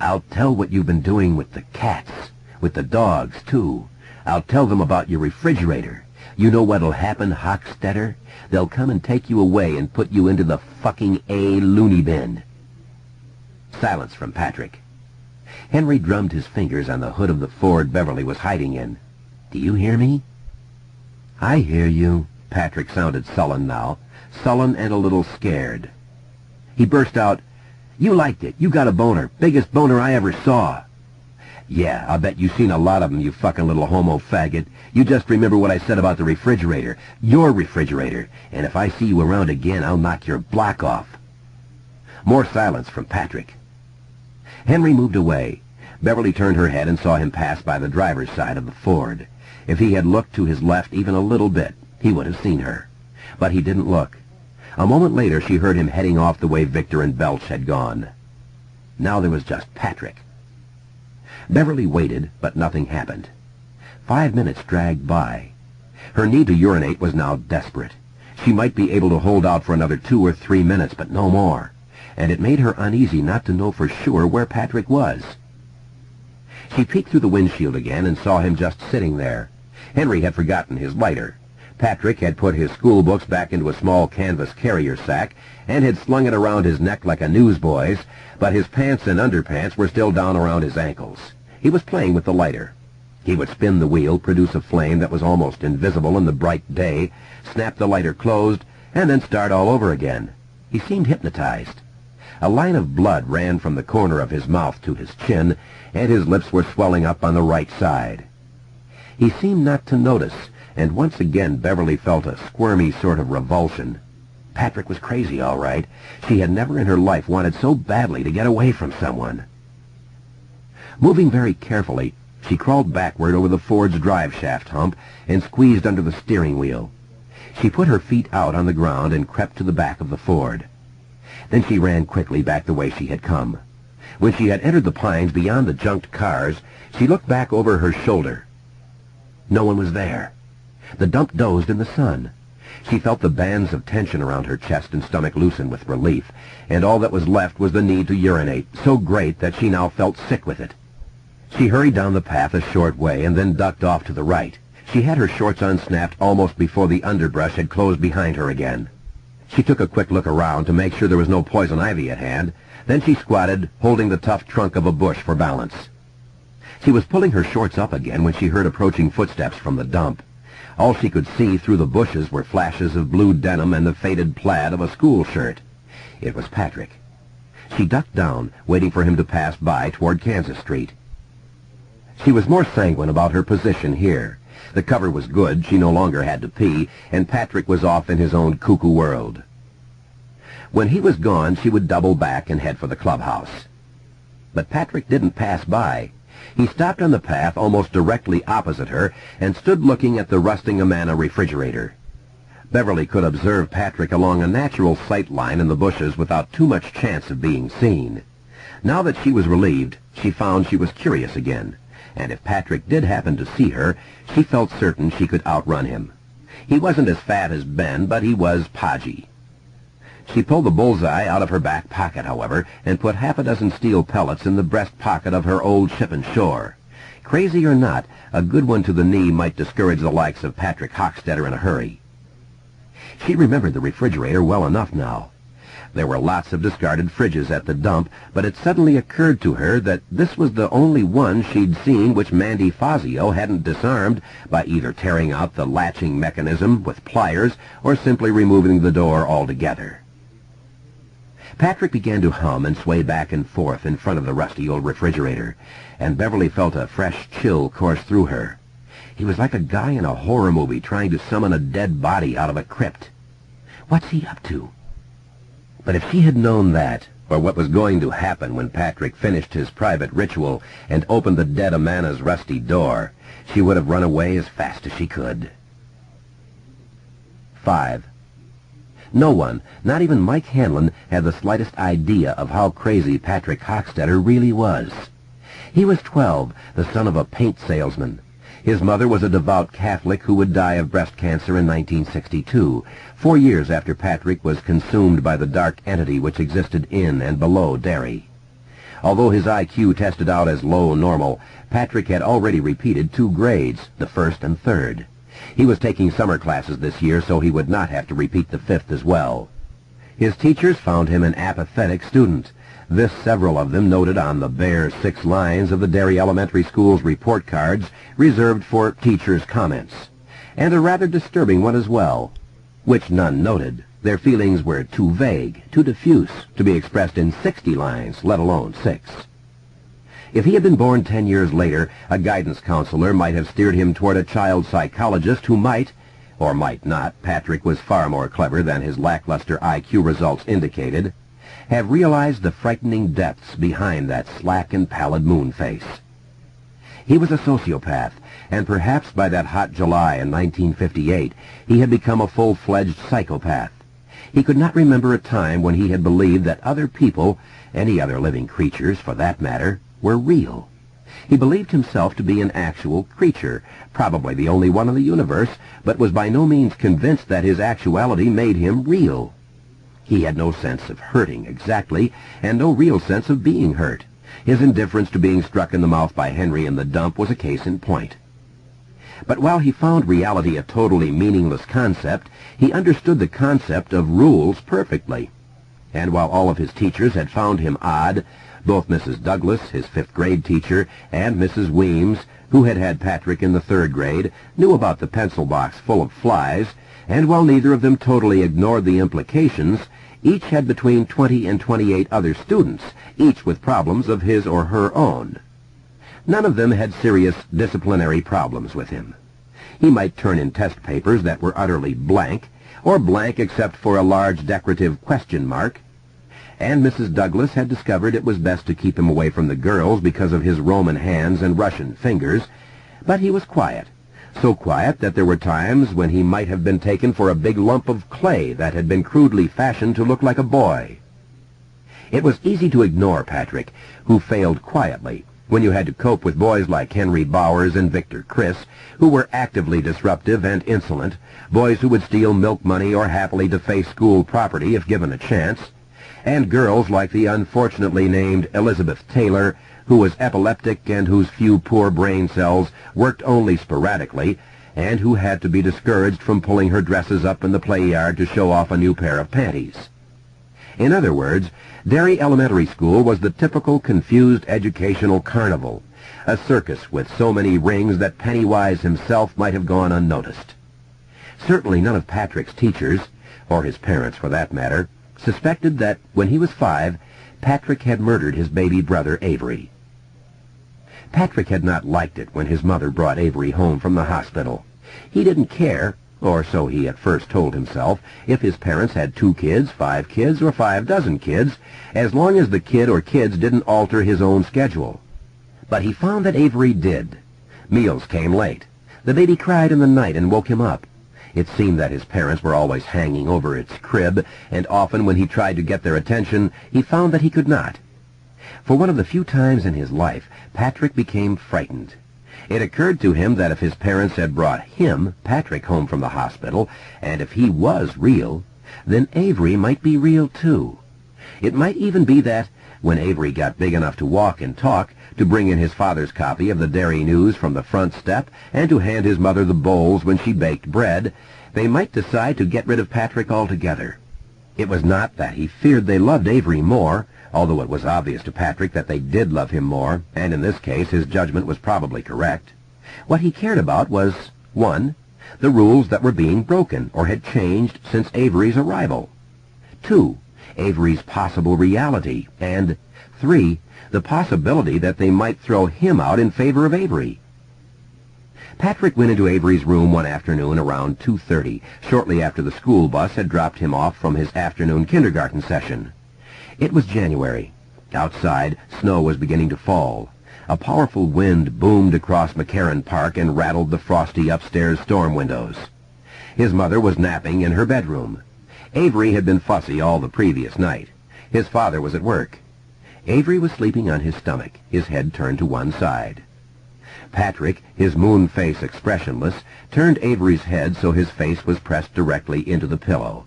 I'll tell what you've been doing with the cats, with the dogs, too. I'll tell them about your refrigerator. You know what'll happen, Hockstetter? They'll come and take you away and put you into the fucking A loony bin. Silence from Patrick. Henry drummed his fingers on the hood of the Ford Beverly was hiding in. Do you hear me? I hear you. Patrick sounded sullen now, sullen and a little scared. He burst out, You liked it. You got a boner. Biggest boner I ever saw. Yeah, I'll bet you seen a lot of them, you fucking little homo faggot. You just remember what I said about the refrigerator. Your refrigerator. And if I see you around again, I'll knock your block off. More silence from Patrick. Henry moved away. Beverly turned her head and saw him pass by the driver's side of the Ford. If he had looked to his left even a little bit, he would have seen her. But he didn't look. A moment later, she heard him heading off the way Victor and Belch had gone. Now there was just Patrick. Beverly waited, but nothing happened. 5 minutes dragged by. Her need to urinate was now desperate. She might be able to hold out for another 2 or 3 minutes, but no more. And it made her uneasy not to know for sure where Patrick was. She peeked through the windshield again and saw him just sitting there. Henry had forgotten his lighter. Patrick had put his school books back into a small canvas carrier sack and had slung it around his neck like a newsboy's, but his pants and underpants were still down around his ankles. He was playing with the lighter. He would spin the wheel, produce a flame that was almost invisible in the bright day, snap the lighter closed, and then start all over again. He seemed hypnotized. A line of blood ran from the corner of his mouth to his chin, and his lips were swelling up on the right side. He seemed not to notice, and once again Beverly felt a squirmy sort of revulsion. Patrick was crazy, all right. She had never in her life wanted so badly to get away from someone. Moving very carefully, she crawled backward over the Ford's drive shaft hump and squeezed under the steering wheel. She put her feet out on the ground and crept to the back of the Ford. Then she ran quickly back the way she had come. When she had entered the pines beyond the junked cars, she looked back over her shoulder. No one was there. The dump dozed in the sun. She felt the bands of tension around her chest and stomach loosen with relief, and all that was left was the need to urinate, so great that she now felt sick with it. She hurried down the path a short way and then ducked off to the right. She had her shorts unsnapped almost before the underbrush had closed behind her again. She took a quick look around to make sure there was no poison ivy at hand. Then she squatted, holding the tough trunk of a bush for balance. She was pulling her shorts up again when she heard approaching footsteps from the dump. All she could see through the bushes were flashes of blue denim and the faded plaid of a school shirt. It was Patrick. She ducked down, waiting for him to pass by toward Kansas Street. She was more sanguine about her position here. The cover was good, she no longer had to pee, and Patrick was off in his own cuckoo world. When he was gone, she would double back and head for the clubhouse. But Patrick didn't pass by. He stopped on the path almost directly opposite her and stood looking at the rusting Amana refrigerator. Beverly could observe Patrick along a natural sight line in the bushes without too much chance of being seen. Now that she was relieved, she found she was curious again, and if Patrick did happen to see her, she felt certain she could outrun him. He wasn't as fat as Ben, but he was podgy. She pulled the bullseye out of her back pocket, however, and put 6 steel pellets in the breast pocket of her old ship and shore. Crazy or not, a good one to the knee might discourage the likes of Patrick Hockstetter in a hurry. She remembered the refrigerator well enough now. There were lots of discarded fridges at the dump, but it suddenly occurred to her that this was the only one she'd seen which Mandy Fazio hadn't disarmed by either tearing out the latching mechanism with pliers or simply removing the door altogether. Patrick began to hum and sway back and forth in front of the rusty old refrigerator, and Beverly felt a fresh chill course through her. He was like a guy in a horror movie trying to summon a dead body out of a crypt. What's he up to? But if she had known that, or what was going to happen when Patrick finished his private ritual and opened the dead Amana's rusty door, she would have run away as fast as she could. 5. No one, not even Mike Hanlon, had the slightest idea of how crazy Patrick Hockstetter really was. He was 12, the son of a paint salesman. His mother was a devout Catholic who would die of breast cancer in 1962, 4 years after Patrick was consumed by the dark entity which existed in and below Derry. Although his IQ tested out as low normal, Patrick had already repeated 2 grades, the 1st and 3rd. He was taking summer classes this year, so he would not have to repeat the 5th as well. His teachers found him an apathetic student. This several of them noted on the bare 6 lines of the Derry Elementary School's report cards reserved for teachers' comments, and a rather disturbing one as well, which none noted. Their feelings were too vague, too diffuse, to be expressed in 60 lines, let alone 6. If he had been born 10 years later, a guidance counselor might have steered him toward a child psychologist who might, or might not, Patrick was far more clever than his lackluster IQ results indicated, have realized the frightening depths behind that slack and pallid moon face. He was a sociopath, and perhaps by that hot July in 1958, he had become a full-fledged psychopath. He could not remember a time when he had believed that other people, any other living creatures for that matter, were real. He believed himself to be an actual creature, probably the only one in the universe, but was by no means convinced that his actuality made him real. He had no sense of hurting exactly, and no real sense of being hurt. His indifference to being struck in the mouth by Henry in the dump was a case in point. But while he found reality a totally meaningless concept, he understood the concept of rules perfectly. And while all of his teachers had found him odd, both Mrs. Douglas, his 5th grade teacher, and Mrs. Weems, who had had Patrick in the 3rd grade, knew about the pencil box full of flies, and while neither of them totally ignored the implications, each had between 20 and 28 other students, each with problems of his or her own. None of them had serious disciplinary problems with him. He might turn in test papers that were utterly blank, or blank except for a large decorative question mark, and Mrs. Douglas had discovered it was best to keep him away from the girls because of his Roman hands and Russian fingers, but he was quiet, so quiet that there were times when he might have been taken for a big lump of clay that had been crudely fashioned to look like a boy. It was easy to ignore Patrick, who failed quietly, when you had to cope with boys like Henry Bowers and Victor Chris, who were actively disruptive and insolent, boys who would steal milk money or happily deface school property if given a chance, and girls like the unfortunately named Elizabeth Taylor, who was epileptic and whose few poor brain cells worked only sporadically, and who had to be discouraged from pulling her dresses up in the play yard to show off a new pair of panties. In other words, Derry Elementary School was the typical confused educational carnival, a circus with so many rings that Pennywise himself might have gone unnoticed. Certainly none of Patrick's teachers, or his parents for that matter, suspected that when he was 5, Patrick had murdered his baby brother Avery. Patrick had not liked it when his mother brought Avery home from the hospital. He didn't care, or so he at first told himself, if his parents had 2 kids, 5 kids, or 5 dozen kids, as long as the kid or kids didn't alter his own schedule. But he found that Avery did. Meals came late. The baby cried in the night and woke him up. It seemed that his parents were always hanging over its crib, and often when he tried to get their attention, he found that he could not. For one of the few times in his life, Patrick became frightened. It occurred to him that if his parents had brought him, Patrick, home from the hospital, and if he was real, then Avery might be real too. It might even be that, when Avery got big enough to walk and talk, to bring in his father's copy of the Derry News from the front step, and to hand his mother the bowls when she baked bread, they might decide to get rid of Patrick altogether. It was not that he feared they loved Avery more, although it was obvious to Patrick that they did love him more, and in this case his judgment was probably correct. What he cared about was, 1, the rules that were being broken or had changed since Avery's arrival, 2, Avery's possible reality, and 3, the possibility that they might throw him out in favor of Avery. Patrick went into Avery's room one afternoon around 2:30, shortly after the school bus had dropped him off from his afternoon kindergarten session. It was January. Outside, snow was beginning to fall. A powerful wind boomed across McCarran Park and rattled the frosty upstairs storm windows. His mother was napping in her bedroom. Avery had been fussy all the previous night. His father was at work. Avery was sleeping on his stomach, his head turned to one side. Patrick, his moon face expressionless, turned Avery's head so his face was pressed directly into the pillow.